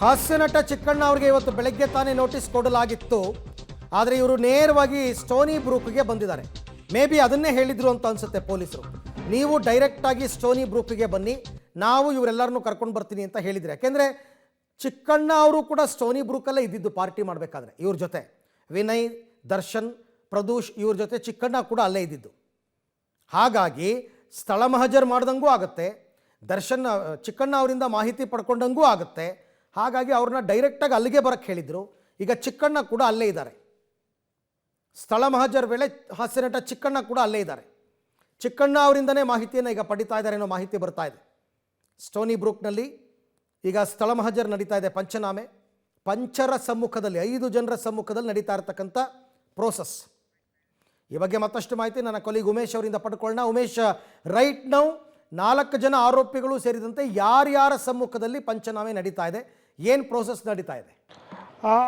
ಹಾಸ್ಯ ನಟ ಚಿಕ್ಕಣ್ಣ ಅವರಿಗೆ ಇವತ್ತು ಬೆಳಗ್ಗೆ ತಾನೇ ನೋಟಿಸ್ ಕೊಡಲಾಗಿತ್ತು. ಆದರೆ ಇವರು ನೇರವಾಗಿ ಸ್ಟೋನಿ ಬ್ರೂಕ್ಗೆ ಬಂದಿದ್ದಾರೆ. ಮೇ ಬಿ ಅದನ್ನೇ ಹೇಳಿದ್ರು ಅಂತ ಅನ್ಸುತ್ತೆ ಪೊಲೀಸರು. ನೀವು ಡೈರೆಕ್ಟಾಗಿ ಸ್ಟೋನಿ ಬ್ರೂಕ್ಗೆ ಬನ್ನಿ, ನಾವು ಇವರೆಲ್ಲರನ್ನೂ ಕರ್ಕೊಂಡು ಬರ್ತೀನಿ ಅಂತ ಹೇಳಿದ್ರು. ಯಾಕೆಂದರೆ ಚಿಕ್ಕಣ್ಣ ಅವರು ಕೂಡ ಸ್ಟೋನಿ ಬ್ರೂಕಲ್ಲೇ ಇದ್ದಿದ್ದು ಪಾರ್ಟಿ ಮಾಡಬೇಕಾದ್ರೆ. ಇವ್ರ ಜೊತೆ ವಿನಯ್, ದರ್ಶನ್, ಪ್ರದೂಷ್ ಇವ್ರ ಜೊತೆ ಚಿಕ್ಕಣ್ಣ ಕೂಡ ಅಲ್ಲೇ ಇದ್ದಿದ್ದು. ಹಾಗಾಗಿ ಸ್ಥಳ ಮಹಜರ್ ಮಾಡ್ದಂಗೂ ಆಗುತ್ತೆ, ದರ್ಶನ್ ಚಿಕ್ಕಣ್ಣ ಅವರಿಂದ ಮಾಹಿತಿ ಪಡ್ಕೊಂಡಂಗೂ ಆಗುತ್ತೆ. ಹಾಗಾಗಿ ಅವ್ರನ್ನ ಡೈರೆಕ್ಟಾಗಿ ಅಲ್ಲಿಗೆ ಬರೋಕ್ಕೆ ಹೇಳಿದರು. ಈಗ ಚಿಕ್ಕಣ್ಣ ಕೂಡ ಅಲ್ಲೇ ಇದ್ದಾರೆ. ಸ್ಥಳ ಮಹಜರ್ ವೇಳೆ ಹಾಸ್ಯ ನಟ ಚಿಕ್ಕಣ್ಣ ಕೂಡ ಅಲ್ಲೇ ಇದ್ದಾರೆ. ಚಿಕ್ಕಣ್ಣ ಅವರಿಂದನೇ ಮಾಹಿತಿಯನ್ನು ಈಗ ಪಡಿತಾ ಇದ್ದಾರೆ ಅನ್ನೋ ಮಾಹಿತಿ ಬರ್ತಾ ಇದೆ. ಸ್ಟೋನಿ ಬ್ರೂಕ್ನಲ್ಲಿ ಈಗ ಸ್ಥಳ ಮಹಜರ್ ನಡೀತಾ ಇದೆ. ಪಂಚನಾಮೆ ಪಂಚರ ಸಮ್ಮುಖದಲ್ಲಿ 5 ಜನರ ಸಮ್ಮುಖದಲ್ಲಿ ನಡೀತಾ ಇರತಕ್ಕಂಥ ಪ್ರೋಸೆಸ್. ಈ ಬಗ್ಗೆ ಮತ್ತಷ್ಟು ಮಾಹಿತಿ ನನ್ನ ಕೊಲೀಗ್ ಉಮೇಶ್ ಅವರಿಂದ ಪಡ್ಕೊಳ್ಳೋಣ. ಉಮೇಶ್, ರೈಟ್ ನೌ 4 ಜನ ಆರೋಪಿಗಳು ಸೇರಿದಂತೆ ಯಾರ್ಯಾರ ಸಮ್ಮುಖದಲ್ಲಿ ಪಂಚನಾಮೆ ನಡೀತಾ ಇದೆ, ಏನು ಪ್ರೋಸೆಸ್ ನಡೀತಾ ಇದೆ?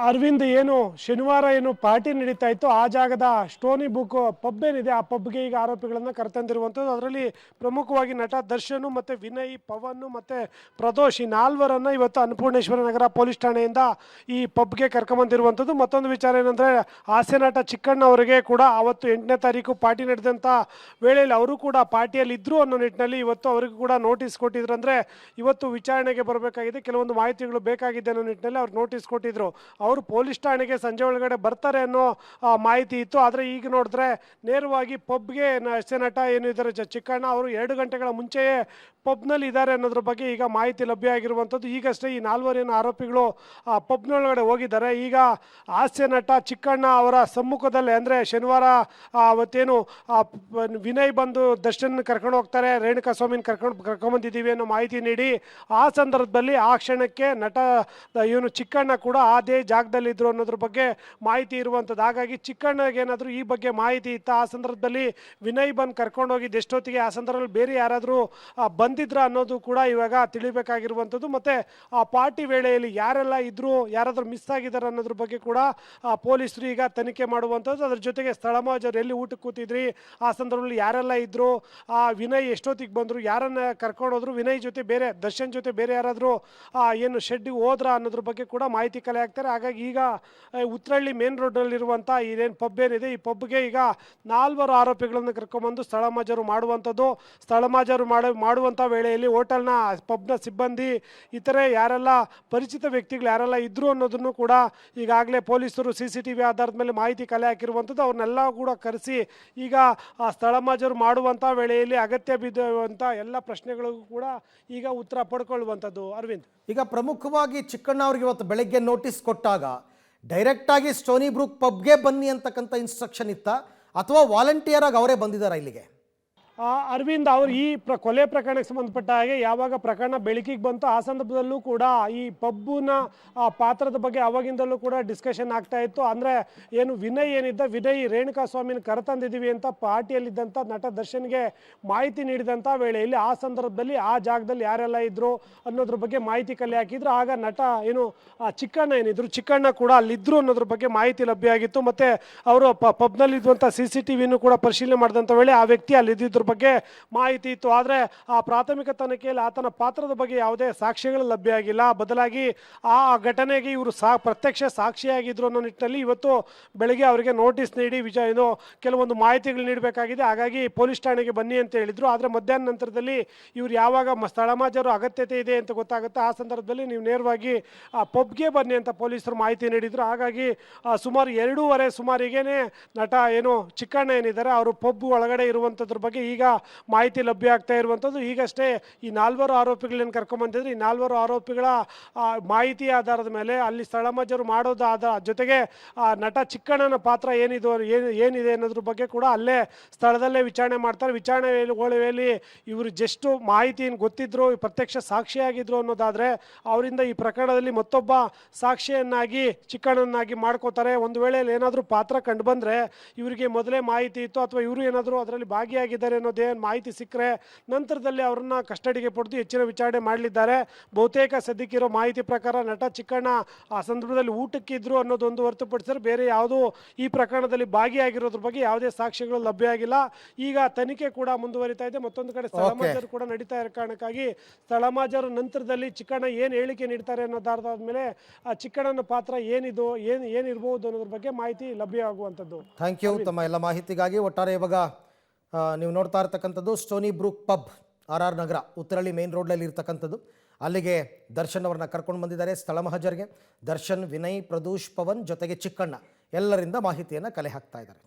ಅರವಿಂದ್, ಏನು ಶನಿವಾರ ಏನು ಪಾರ್ಟಿ ನಡೀತಾ ಇತ್ತು ಆ ಜಾಗದ ಸ್ಟೋನಿ ಬುಕ್ ಪಬ್ ಏನಿದೆ, ಆ ಪಬ್ಗೆ ಈಗ ಆರೋಪಿಗಳನ್ನು ಕರೆತಂದಿರುವಂಥದ್ದು. ಅದರಲ್ಲಿ ಪ್ರಮುಖವಾಗಿ ನಟ ದರ್ಶನ್ ಮತ್ತು ವಿನಯ್, ಪವನ್ ಮತ್ತು ಪ್ರದೋಷ್ ಈ 4ರನ್ನು ಇವತ್ತು ಅನ್ನಪೂರ್ಣೇಶ್ವರ ನಗರ ಪೊಲೀಸ್ ಠಾಣೆಯಿಂದ ಈ ಪಬ್ಗೆ ಕರ್ಕೊಂಬಂದಿರುವಂಥದ್ದು. ಮತ್ತೊಂದು ವಿಚಾರ ಏನಂದರೆ, ಹಾಸ್ಯ ನಟ ಚಿಕ್ಕಣ್ಣ ಅವರಿಗೆ ಕೂಡ ಅವತ್ತು 8ನೇ ತಾರೀಕು ಪಾರ್ಟಿ ನಡೆದಂಥ ವೇಳೆಯಲ್ಲಿ ಅವರು ಕೂಡ ಪಾರ್ಟಿಯಲ್ಲಿ ಇದ್ದರು ಅನ್ನೋ ನಿಟ್ಟಿನಲ್ಲಿ ಇವತ್ತು ಅವರಿಗೂ ಕೂಡ ನೋಟಿಸ್ ಕೊಟ್ಟಿದ್ರು. ಅಂದರೆ ಇವತ್ತು ವಿಚಾರಣೆಗೆ ಬರಬೇಕಾಗಿದೆ, ಕೆಲವೊಂದು ಮಾಹಿತಿಗಳು ಬೇಕಾಗಿದೆ ಅನ್ನೋ ನಿಟ್ಟಿನಲ್ಲಿ ಅವ್ರು ನೋಟಿಸ್ ಕೊಟ್ಟಿದ್ರು. ಅವರು ಪೊಲೀಸ್ ಠಾಣೆಗೆ ಸಂಜೆ ಒಳಗಡೆ ಬರ್ತಾರೆ ಅನ್ನೋ ಮಾಹಿತಿ ಇತ್ತು. ಆದರೆ ಈಗ ನೋಡಿದ್ರೆ ನೇರವಾಗಿ ಪಬ್ಗೆ ಹಾಸ್ಯ ನಟ ಏನಿದ್ದಾರೆ ಚಿಕ್ಕಣ್ಣ ಅವರು 2 ಗಂಟೆಗಳ ಮುಂಚೆಯೇ ಪಬ್ನಲ್ಲಿ ಇದ್ದಾರೆ ಅನ್ನೋದ್ರ ಬಗ್ಗೆ ಈಗ ಮಾಹಿತಿ ಲಭ್ಯ ಆಗಿರುವಂಥದ್ದು. ಈಗಷ್ಟೇ ಈ 4 ಆರೋಪಿಗಳು ಪಬ್ನೊಳಗಡೆ ಹೋಗಿದ್ದಾರೆ. ಈಗ ಹಾಸ್ಯ ನಟ ಚಿಕ್ಕಣ್ಣ ಅವರ ಸಮ್ಮುಖದಲ್ಲೇ, ಅಂದರೆ ಶನಿವಾರ ಅವತ್ತೇನು ವಿನಯ್ ಬಂದು ದರ್ಶನ್ ಕರ್ಕೊಂಡು ಹೋಗ್ತಾರೆ, ರೇಣುಕಾ ಸ್ವಾಮಿನ ಕರ್ಕೊಂಬಂದಿದ್ದೀವಿ ಅನ್ನೋ ಮಾಹಿತಿ ನೀಡಿ ಆ ಸಂದರ್ಭದಲ್ಲಿ ಆ ಕ್ಷಣಕ್ಕೆ ನಟ ಇವನು ಚಿಕ್ಕಣ್ಣ ಕೂಡ ಅದೇ ಜಾಗದಲ್ಲಿ ಇದ್ರು ಅನ್ನೋದ್ರ ಬಗ್ಗೆ ಮಾಹಿತಿ ಇರುವಂಥದ್ದು. ಹಾಗಾಗಿ ಚಿಕ್ಕಣ್ಣಗೆ ಏನಾದರೂ ಈ ಬಗ್ಗೆ ಮಾಹಿತಿ ಇತ್ತು, ಆ ಸಂದರ್ಭದಲ್ಲಿ ವಿನಯ್ ಬಂದು ಕರ್ಕೊಂಡು ಹೋಗಿದ್ದು ಎಷ್ಟೊತ್ತಿಗೆ, ಆ ಸಂದರ್ಭದಲ್ಲಿ ಬೇರೆ ಯಾರಾದರೂ ಬಂದಿದ್ರ ಅನ್ನೋದು ಕೂಡ ಇವಾಗ ತಿಳಿಬೇಕಾಗಿರುವಂಥದ್ದು. ಮತ್ತು ಆ ಪಾರ್ಟಿ ವೇಳೆಯಲ್ಲಿ ಯಾರೆಲ್ಲ ಇದ್ದರು, ಯಾರಾದರೂ ಮಿಸ್ ಆಗಿದ್ದಾರೆ ಅನ್ನೋದ್ರ ಬಗ್ಗೆ ಕೂಡ ಪೊಲೀಸರು ಈಗ ತನಿಖೆ ಮಾಡುವಂಥದ್ದು. ಅದ್ರ ಜೊತೆಗೆ ಸ್ಥಳ ಮಹಜರ್ ಎಲ್ಲಿ ಊಟಕ್ಕೆ ಕೂತಿದ್ರಿ, ಆ ಸಂದರ್ಭದಲ್ಲಿ ಯಾರೆಲ್ಲ ಇದ್ದರು, ವಿನಯ್ ಎಷ್ಟೊತ್ತಿಗೆ ಬಂದರು, ಯಾರನ್ನ ಕರ್ಕೊಂಡು ಹೋದ್ರು, ವಿನಯ್ ಜೊತೆ ಬೇರೆ ದರ್ಶನ್ ಜೊತೆ ಬೇರೆ ಯಾರಾದರೂ ಏನು ಶೆಡ್ಡಿಗೆ ಹೋದ್ರ ಅನ್ನೋದ್ರ ಬಗ್ಗೆ ಕೂಡ ಮಾಹಿತಿ ಕಲೆ ಆಗ್ತಾರೆ. ಹಾಗಾಗಿ ಈಗ ಉತ್ರಳ್ಳಿ ಮೇನ್ ರೋಡ್ನಲ್ಲಿರುವಂಥ ಇದೇನು ಪಬ್ ಏನಿದೆ, ಈ ಪಬ್ಗೆ ಈಗ 4 ಆರೋಪಿಗಳನ್ನು ಕರ್ಕೊಂಡ್ಬಂದು ಸ್ಥಳ ಮಹಜರು ಮಾಡುವಂಥದ್ದು. ಸ್ಥಳ ಮಹಜರು ಮಾಡುವಂಥ ವೇಳೆಯಲ್ಲಿ ಹೋಟೆಲ್ನ ಪಬ್ನ ಸಿಬ್ಬಂದಿ, ಇತರೆ ಯಾರೆಲ್ಲ ಪರಿಚಿತ ವ್ಯಕ್ತಿಗಳು ಯಾರೆಲ್ಲ ಇದ್ದರು ಅನ್ನೋದನ್ನು ಕೂಡ ಈಗಾಗಲೇ ಪೊಲೀಸರು CCTV ಆಧಾರದ ಮೇಲೆ ಮಾಹಿತಿ ಕಲೆ ಹಾಕಿರುವಂಥದ್ದು. ಅವ್ರನ್ನೆಲ್ಲ ಕೂಡ ಕರೆಸಿ ಈಗ ಆ ಸ್ಥಳ ಮಹಜರು ಮಾಡುವಂಥ ವೇಳೆಯಲ್ಲಿ ಅಗತ್ಯ ಬಿದ್ದಂಥ ಎಲ್ಲ ಪ್ರಶ್ನೆಗಳಿಗೂ ಕೂಡ ಈಗ ಉತ್ತರ ಪಡ್ಕೊಳ್ಳುವಂಥದ್ದು. ಅರವಿಂದ್, ಈಗ ಪ್ರಮುಖವಾಗಿ ಚಿಕ್ಕಣ್ಣ ಅವ್ರಿಗೆ ಇವತ್ತು ಬೆಳಗ್ಗೆ ನೋಟಿಸ್ ಕೊಟ್ಟಾಗ ಡೈರೆಕ್ಟಾಗಿ ಸ್ಟೋನಿ ಬ್ರೂಕ್ ಪಬ್ಗೆ ಬನ್ನಿ ಅಂತಕ್ಕಂಥ ಇನ್ಸ್ಟ್ರಕ್ಷನ್ ಇತ್ತಾ, ಅಥವಾ ವಾಲಂಟಿಯರ್ ಆಗಿ ಅವರೇ ಬಂದಿದ್ದಾರಾ ಇಲ್ಲಿಗೆ? ಅರವಿಂದ್, ಅವರು ಈ ಕೊಲೆ ಪ್ರಕರಣಕ್ಕೆ ಸಂಬಂಧಪಟ್ಟ ಹಾಗೆ ಯಾವಾಗ ಪ್ರಕರಣ ಬೆಳಕಿಗೆ ಬಂತು ಆ ಸಂದರ್ಭದಲ್ಲೂ ಕೂಡ ಈ ಪಬ್ಬಿನ ಪಾತ್ರದ ಬಗ್ಗೆ ಅವಾಗಿಂದಲೂ ಕೂಡ ಡಿಸ್ಕಷನ್ ಆಗ್ತಾ ಇತ್ತು. ಅಂದರೆ ಏನು ವಿನಯ್ ಏನಿದ್ದ, ವಿನಯ್ ರೇಣುಕಾ ಸ್ವಾಮಿನ ಕರೆತಂದಿದ್ದೀವಿ ಅಂತ ಪಾರ್ಟಿಯಲ್ಲಿದ್ದಂಥ ನಟ ದರ್ಶನ್ಗೆ ಮಾಹಿತಿ ನೀಡಿದಂಥ ವೇಳೆಯಲ್ಲಿ ಆ ಸಂದರ್ಭದಲ್ಲಿ ಆ ಜಾಗದಲ್ಲಿ ಯಾರೆಲ್ಲ ಇದ್ದರು ಅನ್ನೋದ್ರ ಬಗ್ಗೆ ಮಾಹಿತಿ ಕಲೆ ಹಾಕಿದ್ರು. ಆಗ ನಟ ಏನು ಚಿಕ್ಕಣ್ಣ ಏನಿದ್ರು, ಚಿಕ್ಕಣ್ಣ ಕೂಡ ಅಲ್ಲಿದ್ದರು ಅನ್ನೋದ್ರ ಬಗ್ಗೆ ಮಾಹಿತಿ ಲಭ್ಯ ಆಗಿತ್ತು. ಮತ್ತು ಅವರು ಪಬ್ನಲ್ಲಿದ್ದಂಥ CCTVನೂ ಕೂಡ ಪರಿಶೀಲನೆ ಮಾಡಿದಂಥ ವೇಳೆ ಆ ವ್ಯಕ್ತಿ ಅಲ್ಲಿದ್ದಿದ್ರ ಬಗ್ಗೆ ಮಾಹಿತಿ ಇತ್ತು. ಆದರೆ ಆ ಪ್ರಾಥಮಿಕ ತನಿಖೆಯಲ್ಲಿ ಆತನ ಪಾತ್ರದ ಬಗ್ಗೆ ಯಾವುದೇ ಸಾಕ್ಷ್ಯಗಳು ಲಭ್ಯ ಆಗಿಲ್ಲ. ಬದಲಾಗಿ ಆ ಘಟನೆಗೆ ಇವರು ಪ್ರತ್ಯಕ್ಷ ಸಾಕ್ಷಿಯಾಗಿದ್ರು ಅನ್ನೋ ನಿಟ್ಟಿನಲ್ಲಿ ಇವತ್ತು ಬೆಳಗ್ಗೆ ಅವರಿಗೆ ನೋಟಿಸ್ ನೀಡಿ ಕೆಲವೊಂದು ಮಾಹಿತಿಗಳು ನೀಡಬೇಕಾಗಿದೆ. ಹಾಗಾಗಿ ಪೊಲೀಸ್ ಠಾಣೆಗೆ ಬನ್ನಿ ಅಂತ ಹೇಳಿದ್ರು. ಆದರೆ ಮಧ್ಯಾಹ್ನ ನಂತರದಲ್ಲಿ ಇವ್ರು ಯಾವಾಗ ಸ್ಥಳ ಮಹಜರು ಅಗತ್ಯತೆ ಇದೆ ಅಂತ ಗೊತ್ತಾಗುತ್ತೆ ಆ ಸಂದರ್ಭದಲ್ಲಿ ನೀವು ನೇರವಾಗಿ ಪಬ್ಗೆ ಬನ್ನಿ ಅಂತ ಪೊಲೀಸರು ಮಾಹಿತಿ ನೀಡಿದ್ರು. ಹಾಗಾಗಿ ಸುಮಾರು 2:30 ಸುಮಾರಿಗೇನೆ ನಟ ಏನು ಚಿಕ್ಕಣ್ಣ ಏನಿದ್ದಾರೆ ಅವರು ಪಬ್ ಒಳಗಡೆ ಇರುವಂಥದ್ರ ಬಗ್ಗೆ ಈಗ ಮಾಹಿತಿ ಲಭ್ಯ ಆಗ್ತಾ ಇರುವಂಥದ್ದು. ಈಗಷ್ಟೇ ಈ 4 ಆರೋಪಿಗಳೇನು ಕರ್ಕೊಂಬಂದಿದ್ರು, ಈ 4 ಆರೋಪಿಗಳ ಮಾಹಿತಿ ಆಧಾರದ ಮೇಲೆ ಅಲ್ಲಿ ಸ್ಥಳ ಮಹಜರು ಮಾಡೋದಾದ ಜೊತೆಗೆ ನಟ ಚಿಕ್ಕಣ್ಣನ ಪಾತ್ರ ಏನಿದೆ ಅನ್ನೋದ್ರ ಬಗ್ಗೆ ಕೂಡ ಅಲ್ಲೇ ಸ್ಥಳದಲ್ಲೇ ವಿಚಾರಣೆ ಮಾಡ್ತಾರೆ. ವಿಚಾರಣೆ ವೇಳೆಯಲ್ಲಿ ಇವರು ಜಸ್ಟ್ ಮಾಹಿತಿ ಗೊತ್ತಿದ್ರು, ಪ್ರತ್ಯಕ್ಷ ಸಾಕ್ಷಿಯಾಗಿದ್ರು ಅನ್ನೋದಾದರೆ ಅವರಿಂದ ಈ ಪ್ರಕರಣದಲ್ಲಿ ಮತ್ತೊಬ್ಬ ಸಾಕ್ಷಿಯನ್ನಾಗಿ ಚಿಕ್ಕಣ್ಣನಾಗಿ ಮಾಡ್ಕೋತಾರೆ. ಒಂದು ವೇಳೆ ಏನಾದರೂ ಪಾತ್ರ ಕಂಡು ಬಂದರೆ ಇವರಿಗೆ ಮೊದಲೇ ಮಾಹಿತಿ ಇತ್ತು ಅಥವಾ ಇವರು ಏನಾದರೂ ಅದರಲ್ಲಿ ಭಾಗಿಯಾಗಿದ್ದಾರೆ ಅನ್ನೋದೇನು ಮಾಹಿತಿ ಸಿಕ್ಕರೆ ನಂತರದಲ್ಲಿ ಅವ್ರನ್ನ ಕಸ್ಟಡಿಗೆ ಪಡೆದು ಹೆಚ್ಚಿನ ವಿಚಾರಣೆ ಮಾಡಲಿದ್ದಾರೆ. ಬಹುತೇಕ ಸದ್ಯಕ್ಕಿರೋ ಮಾಹಿತಿ ಪ್ರಕಾರ ನಟ ಚಿಕ್ಕಣ್ಣ ಆ ಸಂದರ್ಭದಲ್ಲಿ ಊಟಕ್ಕಿದ್ರು ಅನ್ನೋದೊಂದು ಹೊರತುಪಡಿಸಿದ್ರೆ ಬೇರೆ ಯಾವುದೂ ಈ ಪ್ರಕರಣದಲ್ಲಿ ಭಾಗಿಯಾಗಿರೋದ್ರ ಬಗ್ಗೆ ಯಾವುದೇ ಸಾಕ್ಷ್ಯಗಳು ಲಭ್ಯ ಆಗಿಲ್ಲ. ಈಗ ತನಿಖೆ ಕೂಡ ಮುಂದುವರಿತಾ ಇದೆ. ಮತ್ತೊಂದು ಕಡೆ ಸ್ಥಳಮಾಜರು ಕೂಡ ನಡೀತಾ ಇರೋ ಕಾರಣಕ್ಕಾಗಿ ಸ್ಥಳಮಾಜರು ನಂತರದಲ್ಲಿ ಚಿಕ್ಕಣ್ಣ ಏನು ಹೇಳಿಕೆ ನೀಡ್ತಾರೆ ಅನ್ನೋದಾದ ಮೇಲೆ ಆ ಚಿಕ್ಕಣ್ಣನ ಪಾತ್ರ ಏನಿರ್ಬೋದು ಅನ್ನೋದ್ರ ಬಗ್ಗೆ ಮಾಹಿತಿ ಲಭ್ಯ ಆಗುವಂಥದ್ದು. ಥ್ಯಾಂಕ್ ಯು ತಮ್ಮ ಎಲ್ಲ ಮಾಹಿತಿಗಾಗಿ. ಒಟ್ಟಾರೆ ಇವಾಗ ನೀವು ನೋಡ್ತಾ ಇರ್ತಕ್ಕಂಥದ್ದು ಸ್ಟೋನಿ ಬ್ರೂಕ್ ಪಬ್, RR ನಗರ, ಉತ್ತರಳ್ಳಿ ಮೇನ್ ರೋಡ್ನಲ್ಲಿ ಇರ್ತಕ್ಕಂಥದ್ದು. ಅಲ್ಲಿಗೆ ದರ್ಶನ್ ಅವ್ರನ್ನ ಕರ್ಕೊಂಡು ಬಂದಿದ್ದಾರೆ ಸ್ಥಳ ಮಹಜರ್ಗೆ. ದರ್ಶನ್, ವಿನಯ್, ಪ್ರದೂಷ್, ಪವನ್ ಜೊತೆಗೆ ಚಿಕ್ಕಣ್ಣ ಎಲ್ಲರಿಂದ ಮಾಹಿತಿಯನ್ನು ಕಲೆ ಹಾಕ್ತಾ ಇದ್ದಾರೆ.